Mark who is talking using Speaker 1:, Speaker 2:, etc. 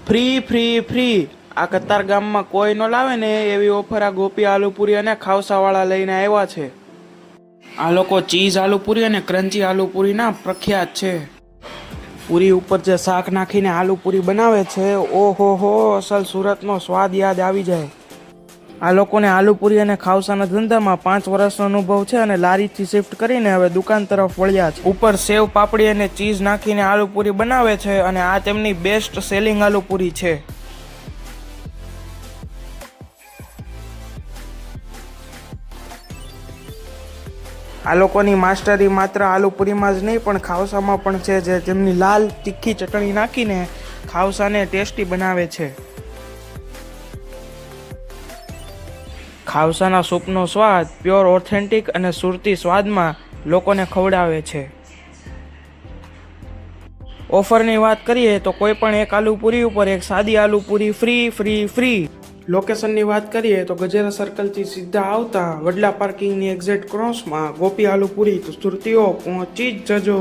Speaker 1: Free free free આ કતાર ગામમાં કોઈ ન લાવે ને એવી ઓફર આ ગોપી આલુપુરી અને ખાવસાવાળા લઈને આવ્યા છે। આ લોકો ચીઝ આલુપુરી અને ક્રન્ચી આલુપુરીના પ્રખ્યાત છે। પૂરી ઉપર જે શાક નાખીને આલુપુરી બનાવે છે, ઓહો હો, અસલ સુરતનો સ્વાદ યાદ આવી જાય। આ લોકોને આલુપુરી અને ખાવસાના ધંધામાં 5 વર્ષનો અનુભવ છે અને લારીથી શિફ્ટ કરીને હવે દુકાન તરફ વળ્યા છે। ઉપર સેવ પાપડી અને ચીઝ નાખીને આલુપુરી બનાવે છે અને આ તેમની બેસ્ટ સેલિંગ આલુપુરી છે। આ લોકોની માસ્ટરી માત્ર આલુપુરીમાં જ નહીં પણ ખાવસામાં પણ છે, જે તેમની લાલ તીખી ચટણી નાખીને ખાવસાને ટેસ્ટી બનાવે છે। ખાવસાના સૂપનો સ્વાદ પ્યોર ઓથેન્ટિક અને સુરતી સ્વાદમાં લોકોને ખવડાવે છે। ઓફરની વાત કરીએ તો કોઈ પણ એક આલુપુરી ઉપર એક સાદી આલુપુરી ફ્રી ફ્રી ફ્રી। લોકેશનની વાત કરીએ તો ગજેરા સર્કલથી સીધા આવતા વડલા પાર્કિંગની એક્ઝેક્ટ ક્રોસમાં ગોપી આલુપુરી, તો સુરતીઓ પહોંચી જ જજો।